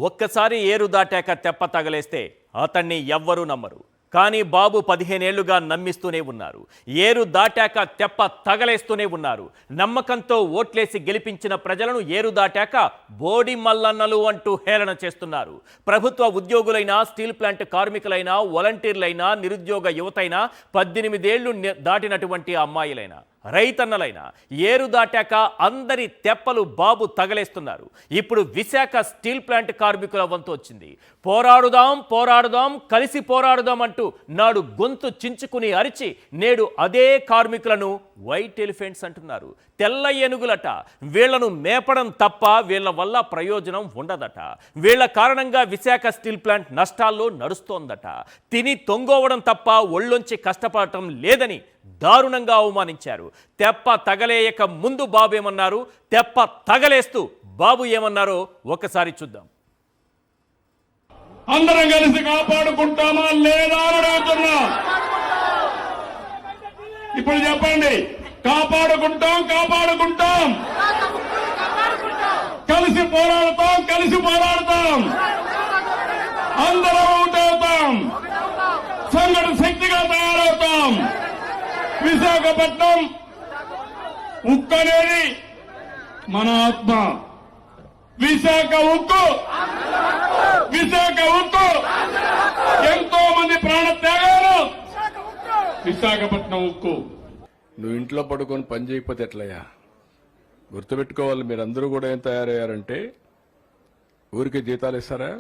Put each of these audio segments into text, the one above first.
ఒక్కసారి ఏరు దాటాక తెప్ప తగలేస్తే అతన్ని ఎవ్వరూ నమ్మరు. కానీ బాబు 15 ఏళ్లుగా నమ్మిస్తూనే ఉన్నారు. ఏరు దాటాక తెప్ప తగలేస్తూనే ఉన్నారు. నమ్మకంతో ఓట్లేసి గెలిపించిన ప్రజలను ఏరు దాటాక బోడి మల్లన్నలు అంటూ హేళన చేస్తున్నారు. ప్రభుత్వ ఉద్యోగులైనా, స్టీల్ ప్లాంట్ కార్మికులైనా, వాలంటీర్లైనా, నిరుద్యోగ యువతైనా, 18 ఏళ్లు దాటినటువంటి అమ్మాయిలైనా, రైతన్నలైనా ఏరు దాటాక అందరి తెప్పలు బాబు తగలేస్తున్నారు. ఇప్పుడు విశాఖ స్టీల్ ప్లాంట్ కార్మికుల వంతు వచ్చింది. పోరాడుదాం పోరాడుదాం కలిసి పోరాడుదాం అంటూ నాడు గొంతు చించుకుని అరిచి నేడు అదే కార్మికులను వైట్ ఎలిఫెంట్స్ అంటున్నారు. తెల్ల ఏనుగులట. వీళ్లను మేపడం తప్ప వీళ్ల వల్ల ప్రయోజనం ఉండదట. వీళ్ల కారణంగా విశాఖ స్టీల్ ప్లాంట్ నష్టాల్లో నడుస్తోందట. తిని తొంగోవడం తప్ప ఒళ్ళొంచి కష్టపడటం లేదని దారుణంగా అవమానించారు. తెప్ప తగలేయక ముందు బాబు ఏమన్నారు, తెప్ప తగలేస్తూ బాబు ఏమన్నారో ఒకసారి చూద్దాం. అందరం కలిసి కాపాడుకుంటామా లేదా అని అడుగుతున్నా. ఇప్పుడు చెప్పండి, కాపాడుకుంటాం కాపాడుకుంటాం, కలిసి పోరాడతాం కలిసి పోరాడతాం, అందరం ఒకటవుతాం, సంఘటన శక్తిగా తయారవుతాం. విశాఖపట్నం ఉక్కు అనేది మన ఆత్మ. విశాఖ ఉక్కు, విశాఖ ఉక్కు, ఎంతో మంది ప్రాణ త్యాగాలు. విశాఖపట్నం ఉక్కు. నువ్వు ఇంట్లో పడుకొని పని చేయకపోతే ఎట్లయ్యా? గుర్తుపెట్టుకోవాలి, మీరందరూ కూడా ఏం తయారయ్యారంటే ఊరికే జీతాలు ఇస్తారా?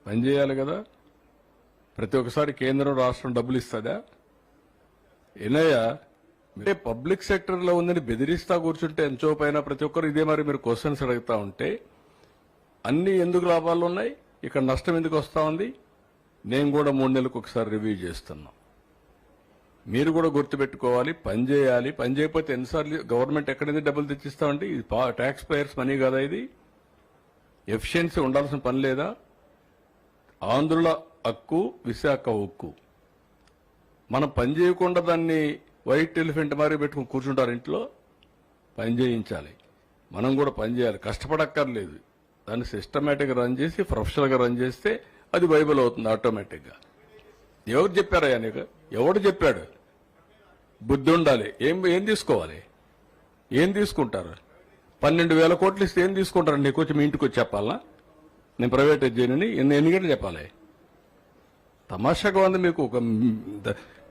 పని చేయాలి కదా. ప్రతి ఒక్కసారి కేంద్రం రాష్ట్రం డబ్బులు ఇస్తుందా? ఏనయ్యా, మీరే పబ్లిక్ సెక్టర్లో ఉందని బెదిరిస్తా కూర్చుంటే ఎంతో పైన ప్రతి ఒక్కరు ఇదే మరి మీరు క్వశ్చన్స్ అడుగుతా ఉంటే అన్ని ఎందుకు లాభాలు ఉన్నాయి, ఇక్కడ నష్టం ఎందుకు వస్తా ఉంది? నేను కూడా 3 నెలలకు ఒకసారి రివ్యూ చేస్తున్నా. మీరు కూడా గుర్తుపెట్టుకోవాలి, పని చేయాలి. పని చేయకపోతే ఎన్నిసార్లు గవర్నమెంట్ ఎక్కడైంది డబ్బులు తెచ్చిస్తామండి? ఇది ట్యాక్స్ పేయర్స్ మనీ కదా. ఇది ఎఫిషియన్సీ ఉండాల్సిన పని లేదా? ఆంధ్రుల హక్కు విశాఖ ఉక్కు. మనం పని చేయకుండా దాన్ని వైట్ ఎలిఫెంట్ మారి పెట్టుకుని కూర్చుంటారు ఇంట్లో. పని చేయించాలి, మనం కూడా పని చేయాలి. కష్టపడక్కర్లేదు. దాన్ని సిస్టమేటిక్గా రన్ చేసి ప్రొఫెషనల్గా రన్ చేస్తే అది వైబుల్ అవుతుంది ఆటోమేటిక్గా. ఎవరు చెప్పారయ్యా నీకు? ఎవడు చెప్పాడు? బుద్ధి ఉండాలి. ఏం తీసుకోవాలి? ఏం తీసుకుంటారు? 12,000 కోట్లు ఇస్తే ఏం తీసుకుంటారు? నీకు వచ్చి మీ ఇంటికి వచ్చి చెప్పాలా? నేను ప్రైవేటైజ్ చేయనని ఎన్ని గంటలు చెప్పాలి? తమాషాగా ఉంది మీకు.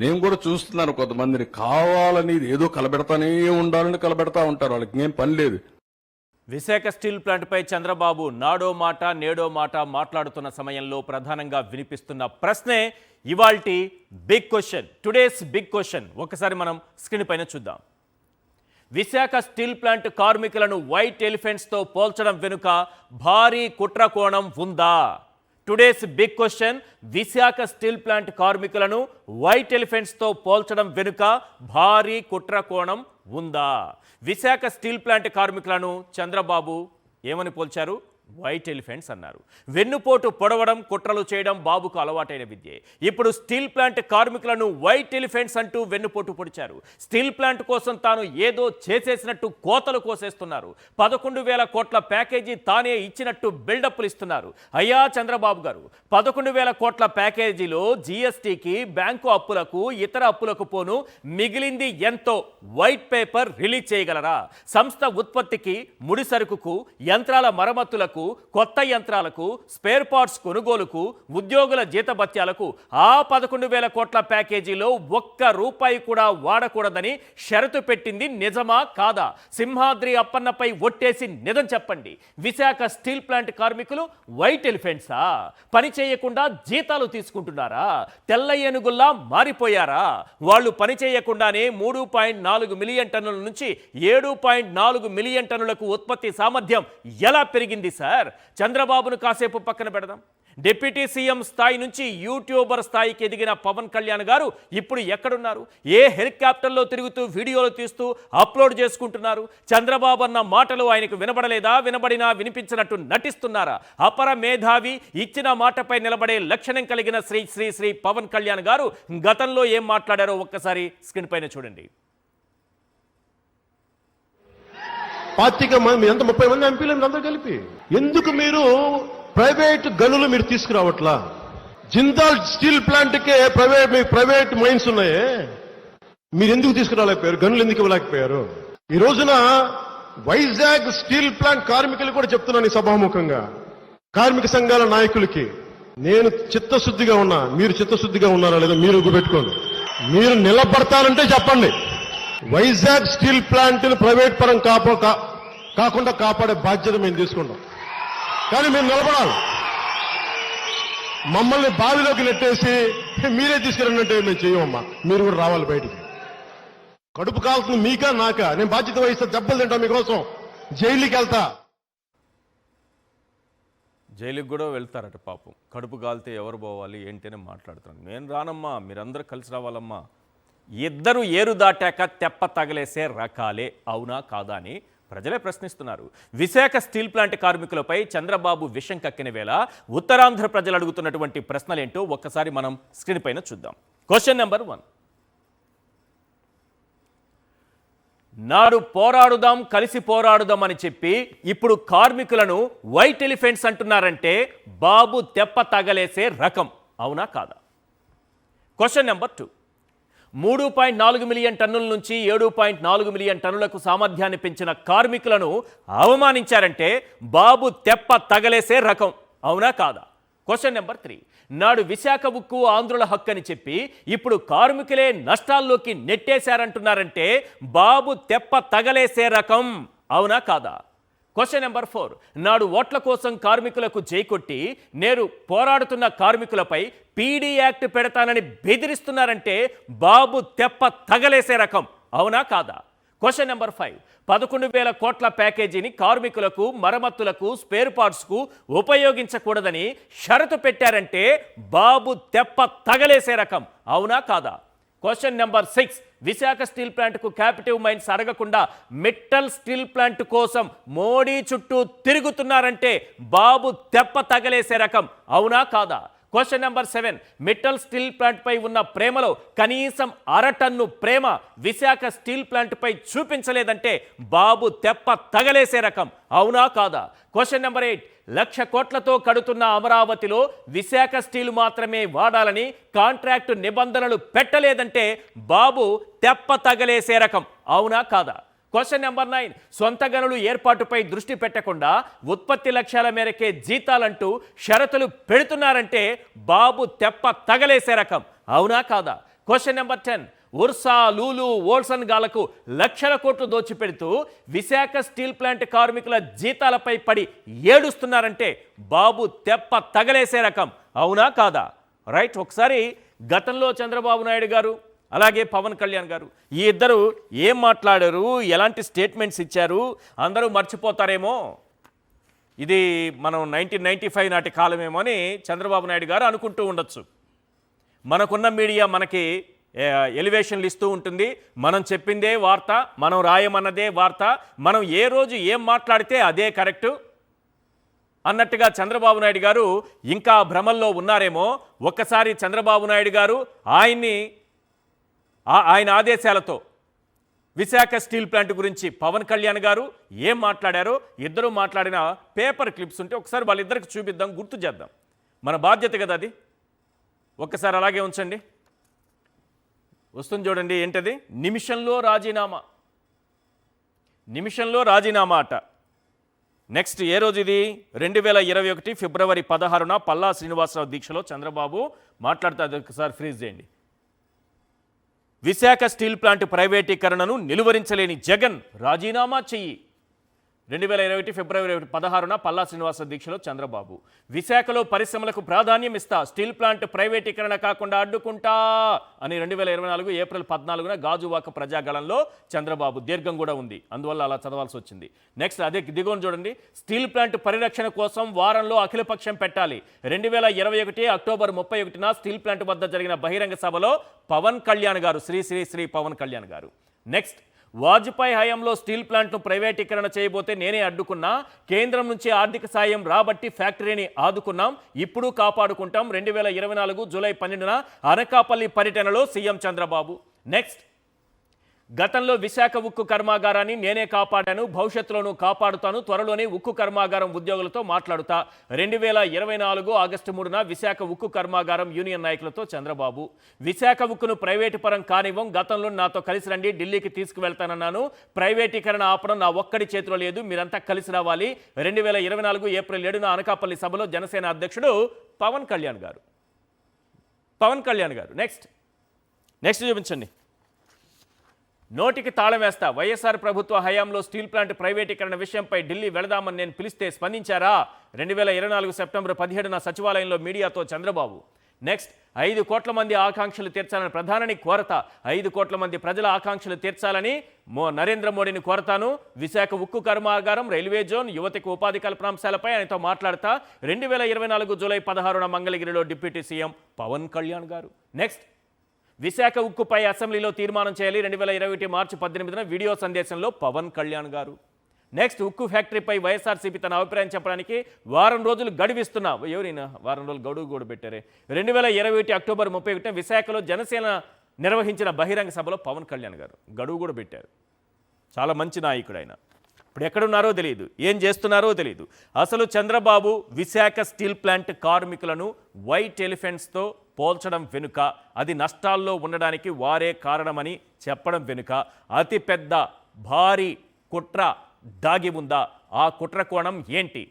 నేను కూడా చూస్తున్నాను, కొంతమందిని కావాలని ఏదో కలబెడతానే ఉండాలని కలబెడతా ఉంటారు. వాళ్ళకి ఏం పని లేదు. విశాఖ స్టీల్ ప్లాంట్పై చంద్రబాబు నాడో మాట నేడో మాట మాట్లాడుతున్న సమయంలో ప్రధానంగా వినిపిస్తున్న ప్రశ్నే ఇవాల్టి big question, today's big question. ఒకసారి మనం స్క్రీన్ పైన చూద్దాం. విశాఖ స్టీల్ ప్లాంట్ కార్మికులను వైట్ ఎలిఫెంట్స్తో పోల్చడం వెనుక భారీ కుట్ర కోణం ఉందా? Today's big question. Visakha steel plant కార్మికులను వైట్ ఎలిఫెంట్స్తో పోల్చడం వెనుక భారీ కుట్ర కోణం ఉందా? విశాఖ స్టీల్ ప్లాంట్ కార్మికులను చంద్రబాబు ఏమని పోల్చారు? వైట్ ఎలిఫెంట్స్ అన్నారు. వెన్నుపోటు పొడవడం, కుట్రలు చేయడం బాబుకు అలవాటైన విద్యే. ఇప్పుడు స్టీల్ ప్లాంట్ కార్మికులను వైట్ ఎలిఫెంట్స్ అంటూ వెన్నుపోటు పొడిచారు. స్టీల్ ప్లాంట్ కోసం తాను ఏదో చేసేసినట్టు కోతలు కోసేస్తున్నారు. 11,000 కోట్ల ప్యాకేజీ తానే ఇచ్చినట్టు బిల్డప్లు ఇస్తున్నారు. అయ్యా చంద్రబాబు గారు, 11,000 కోట్ల ప్యాకేజీలో జీఎస్టీకి, బ్యాంకు అప్పులకు, ఇతర అప్పులకు పోను మిగిలింది ఎంతో వైట్ పేపర్ రిలీజ్ చేయగలరా? సంస్థ ఉత్పత్తికి, ముడి సరుకుకు, యంత్రాల మరమ్మతులకు, కొత్త యంత్రాలకు, స్పేర్ పార్ట్స్ కొనుగోలుకు, ఉద్యోగుల జీతభత్యాలకు ఆ 11,000 కోట్ల ప్యాకేజీలో ₹1 కూడా వాడకూడదని షరతు పెట్టింది నిజమా కాదా? సింహాద్రి అప్పన్నపై ఒట్టేసి నిజం చెప్పండి. విశాఖ స్టీల్ ప్లాంట్ కార్మికులు వైట్ ఎలిఫెంట్సా? పని చేయకుండా జీతాలు తీసుకుంటున్నారా? తెల్ల ఏనుగుల్లా మారిపోయారా? వాళ్ళు పని చేయకుండానే 3.4 మిలియన్ టన్నుల నుంచి 7.4 మిలియన్ టన్నులకు ఉత్పత్తి సామర్థ్యం ఎలా పెరిగింది సార్? చంద్రబాబును కాసేపు పక్కన పెడదాం. డిప్యూటీ సీఎం స్థాయి నుంచి యూట్యూబర్ స్థాయికి ఎదిగిన పవన్ కళ్యాణ్ గారు ఇప్పుడు ఎక్కడున్నారు? ఏ హెలికాప్టర్లో తిరుగుతూ వీడియోలు తీస్తూ అప్లోడ్ చేసుకుంటున్నారు? చంద్రబాబు అన్న మాటలు ఆయనకు వినబడలేదా? వినబడినా వినిపించినట్టు నటిస్తున్నారా? అపర మేధావి, ఇచ్చిన మాటపై నిలబడే లక్షణం కలిగిన శ్రీ శ్రీ శ్రీ పవన్ కళ్యాణ్ గారు గతంలో ఏం మాట్లాడారో ఒక్కసారి స్క్రీన్ పైన చూడండి. 25 మంది ఎంత 30 మంది ఎంపీలు అందరూ కలిపి ఎందుకు మీరు ప్రైవేట్ గనులు మీరు తీసుకురావట్లా? జిందాల్ స్టీల్ ప్లాంట్ కే ప్రైవేట్ మైన్స్ ఉన్నాయే, మీరు ఎందుకు తీసుకురాలేకపోయారు? గనులు ఎందుకు ఇవ్వలేకపోయారు? ఈ రోజున వైజాగ్ స్టీల్ ప్లాంట్ కార్మికులు కూడా చెప్తున్నాను ఈ సభాముఖంగా, కార్మిక సంఘాల నాయకులకి, నేను చిత్తశుద్ధిగా ఉన్నా, మీరు చిత్తశుద్ధిగా ఉన్నారా లేదా మీరు గుర్తుపెట్టుకోండి. మీరు నిలబడతానంటే చెప్పండి, వైజాగ్ స్టీల్ ప్లాంట్ ప్రైవేట్ పరం కాకుండా కాపాడే బాధ్యత మేము తీసుకుంటాం. కానీ మీరు నిలబడాలి. మమ్మల్ని బావిలోకి నెట్టేసి మీరే తీసుకురంటే మేము చెయ్యమమ్మా. మీరు కూడా రావాలి బయటికి. కడుపు కాల్సింది మీకా నాకా? నేను బాధ్యత వహిస్తా, దెబ్బలు తింటా మీకోసం, జైలుకి వెళ్తా. జైలుకి కూడా వెళ్తారట పాపం. కడుపు కాలితే ఎవరు పోవాలి ఏంటి అని మాట్లాడుతున్నాను. నేను రానమ్మా, మీరందరూ కలిసి రావాలమ్మా. ఇద్దరు ఏరు దాటాక తెప్ప తగలేసే రకాలే, అవునా కాదా అని ప్రజలే ప్రశ్నిస్తున్నారు. విశాఖ స్టీల్ ప్లాంట్ కార్మికులపై చంద్రబాబు విషం కక్కిన వేళ ఉత్తరాంధ్ర ప్రజలు అడుగుతున్నటువంటి ప్రశ్నలేంటో ఒక్కసారి మనం స్క్రీన్ పైన చూద్దాం. Question number 1. నాడు పోరాడుదాం, కలిసి పోరాడుదాం అని చెప్పి ఇప్పుడు కార్మికులను వైట్ ఎలిఫెంట్స్ అంటున్నారంటే బాబు తెప్ప తగలేసే రకం, అవునా కాదా? Question number 2. 3.4 మిలియన్ టన్నుల నుంచి 7.4 మిలియన్ టన్నులకు సామర్థ్యాన్ని పెంచిన కార్మికులను అవమానించారంటే బాబు తెప్ప తగలేసే రకం, అవునా కాదా? Question number 3. నాడు విశాఖ ఉక్కు ఆంధ్రుల హక్కు అని చెప్పి ఇప్పుడు కార్మికులే నష్టాల్లోకి నెట్టేశారంటున్నారంటే బాబు తెప్ప తగలేసే రకం, అవునా కాదా? Question number 4. నాడు ఓట్ల కోసం కార్మికులకు జైకొట్టి నేడు పోరాడుతున్న కార్మికులపై పీడీ యాక్ట్ పెడతానని బెదిరిస్తున్నారంటే బాబు తెప్ప తగలేసే రకం, అవునా కాదా? Question number 5. 11,000 కోట్ల ప్యాకేజీని కార్మికులకు, మరమ్మతులకు, స్పేర్ పార్ట్స్కు ఉపయోగించకూడదని షరతు పెట్టారంటే బాబు తెప్ప తగలేసే రకం, అవునా కాదా? Question number 6. విశాఖ స్టీల్ ప్లాంట్కు క్యాపిటివ్ మైన్స్ అడగకుండా మిట్టల్ స్టీల్ ప్లాంట్ కోసం మోడీ చుట్టూ తిరుగుతున్నారంటే బాబు తెప్ప తగలేసే రకం, అవునా కాదా? Question number 7. Mittal steel plant పై ఉన్న ప్రేమలో కనీసం 1/2 టన్ను ప్రేమ విశాఖ స్టీల్ ప్లాంట్ పై చూపించలేదంటే బాబు తెప్ప తగలేసే రకం, అవునా కాదా? Question number 8. 1,00,000 కోట్లతో కడుతున్న అమరావతిలో విశాఖ స్టీల్ మాత్రమే వాడాలని కాంట్రాక్టు నిబంధనలు పెట్టలేదంటే బాబు తెప్ప తగలేసే రకం, అవునా కాదా? Question number 9. సొంత గనులు ఏర్పాటుపై దృష్టి పెట్టకుండా ఉత్పత్తి లక్ష్యాల మేరకే జీతాలంటూ షరతులు పెడుతున్నారంటే బాబు తెప్ప తగలేసే రకం, అవునా కాదా? Question number 10. ఉర్సా, లూలు, ఓల్సన్ గాలకు 1,00,000 కోట్లు దోచిపెడుతూ విశాఖ స్టీల్ ప్లాంట్ కార్మికుల జీతాలపై పడి ఏడుస్తున్నారంటే బాబు తెప్ప తగలేసే రకం, అవునా కాదా? రైట్. ఒకసారి గతంలో చంద్రబాబు నాయుడు గారు అలాగే పవన్ కళ్యాణ్ గారు ఈ ఇద్దరు ఏం మాట్లాడారు, ఎలాంటి స్టేట్మెంట్స్ ఇచ్చారు అందరూ మర్చిపోతారేమో, ఇది మనం 1995 నాటి కాలమేమో అని చంద్రబాబు నాయుడు గారు అనుకుంటూ ఉండొచ్చు. మనకున్న మీడియా మనకి ఎలివేషన్లు ఇస్తూ ఉంటుంది. మనం చెప్పిందే వార్త, మనం రాయమన్నదే వార్త, మనం ఏ రోజు ఏం మాట్లాడితే అదే కరెక్టు అన్నట్టుగా చంద్రబాబు నాయుడు గారు ఇంకా భ్రమల్లో ఉన్నారేమో. ఒక్కసారి చంద్రబాబు నాయుడు గారు ఆయన ఆదేశాలతో విశాఖ స్టీల్ ప్లాంట్ గురించి పవన్ కళ్యాణ్ గారు ఏం మాట్లాడారో ఇద్దరు మాట్లాడిన పేపర్ క్లిప్స్ ఉంటే ఒకసారి వాళ్ళిద్దరికి చూపిద్దాం, గుర్తు చేద్దాం. మన బాధ్యత కదా అది. ఒక్కసారి అలాగే ఉంచండి. వస్తుంది చూడండి, ఏంటది? నిమిషంలో రాజీనామా, నిమిషంలో రాజీనామా అట. నెక్స్ట్ ఏ రోజు ఇది? 2021 ఫిబ్రవరి 16న పల్లా శ్రీనివాసరావు దీక్షలో చంద్రబాబు మాట్లాడుతూ, ఒకసారి ఫ్రీజ్ చేయండి. విశాఖ స్టీల్ ప్లాంట్ ప్రైవేటీకరణను నిలువరించలేని జగన్ రాజీనామా చెయ్యి. 2021 ఫిబ్రవరి 16న పల్లా శ్రీనివాస దీక్షలో చంద్రబాబు. విశాఖలో పరిశ్రమలకు ప్రాధాన్యం ఇస్తా, స్టీల్ ప్లాంట్ ప్రైవేటీకరణ కాకుండా అడ్డుకుంటా అని 2024 ఏప్రిల్ 14న గాజువాక ప్రజాగళంలో చంద్రబాబు. దీర్ఘం కూడా ఉంది, అందువల్ల అలా చదవాల్సి వచ్చింది. నెక్స్ట్ అదే దిగువన చూడండి. స్టీల్ ప్లాంట్ పరిరక్షణ కోసం వారంలో అఖిలపక్షం పెట్టాలి. 2021 అక్టోబర్ 31న స్టీల్ ప్లాంట్ వద్ద జరిగిన బహిరంగ సభలో పవన్ కళ్యాణ్ గారు, శ్రీ పవన్ కళ్యాణ్ గారు. నెక్స్ట్, వాజ్పేయి హయాంలో స్టీల్ ప్లాంట్ను ప్రైవేటీకరణ చేయబోతే నేనే అడ్డుకున్నా, కేంద్రం నుంచి ఆర్థిక సాయం రాబట్టి ఫ్యాక్టరీని ఆదుకున్నాం, ఇప్పుడు కాపాడుకుంటాం. 2024 జూలై 12న అనకాపల్లి పర్యటనలో సీఎం చంద్రబాబు. నెక్స్ట్, గతంలో విశాఖ ఉక్కు కర్మాగారాన్ని నేనే కాపాడాను, భవిష్యత్తులోనూ కాపాడుతాను, త్వరలోనే ఉక్కు కర్మాగారం ఉద్యోగులతో మాట్లాడుతా. 2024 ఆగస్టు 3న విశాఖ ఉక్కు కర్మాగారం యూనియన్ నాయకులతో చంద్రబాబు. విశాఖ ఉక్కును ప్రైవేటు పరం కానివ్వం, గతంలో నాతో కలిసి రండి, ఢిల్లీకి తీసుకువెళ్తానన్నాను. ప్రైవేటీకరణ ఆపడం నా ఒక్కడి చేతిలో లేదు, మీరంతా కలిసి రావాలి. 2024 ఏప్రిల్ 7న అనకాపల్లి సభలో జనసేన అధ్యక్షుడు పవన్ కళ్యాణ్ గారు. నెక్స్ట్ చూపించండి. నోటికి తాళం వేస్తా, వైఎస్ఆర్ ప్రభుత్వ హయాంలో స్టీల్ ప్లాంట్ ప్రైవేటీకరణ విషయంపై ఢిల్లీ వెళదామని నేను పిలిస్తే స్పందించారా? 2024 సెప్టెంబర్ 17న సచివాలయంలో మీడియాతో చంద్రబాబు. నెక్స్ట్, 5 కోట్ల మంది ఆకాంక్షలు తీర్చాలని ప్రధానిని కోరతా. 5 కోట్ల మంది ప్రజల ఆకాంక్షలు తీర్చాలని నరేంద్ర మోడీని కోరతాను. విశాఖ ఉక్కు కర్మాగారం, రైల్వే జోన్, యువతకు ఉపాధి కల్పనాంశాలపై ఆయనతో మాట్లాడతా. 2024 జూలై 16న మంగళగిరిలో డిప్యూటీ సీఎం పవన్ కళ్యాణ్ గారు. నెక్స్ట్, విశాఖ ఉక్కుపై అసెంబ్లీలో తీర్మానం చేయాలి. 2021 మార్చి 18న వీడియో సందేశంలో పవన్ కళ్యాణ్ గారు. నెక్స్ట్, ఉక్కు ఫ్యాక్టరీపై వైఎస్ఆర్సీపీ తన అభిప్రాయం చెప్పడానికి వారం రోజులు గడువిస్తున్నా. ఎవరైనా వారం రోజులు గడువు కూడా పెట్టారే. 2021 అక్టోబర్ 31న విశాఖలో జనసేన నిర్వహించిన బహిరంగ సభలో పవన్ కళ్యాణ్ గారు గడువు కూడా పెట్టారు. చాలా మంచి నాయకుడు ఆయన. ఇప్పుడు ఎక్కడున్నారో తెలియదు, ఏం చేస్తున్నారో తెలియదు. అసలు చంద్రబాబు విశాఖ స్టీల్ ప్లాంట్ కార్మికులను వైట్ ఎలిఫెంట్స్తో పోల్చడం వెనుక, అది నష్టాల్లో ఉండడానికి వారే కారణమని చెప్పడం వెనుక అతిపెద్ద భారీ కుట్ర దాగి ఉందా? ఆ కుట్ర కోణం ఏంటి?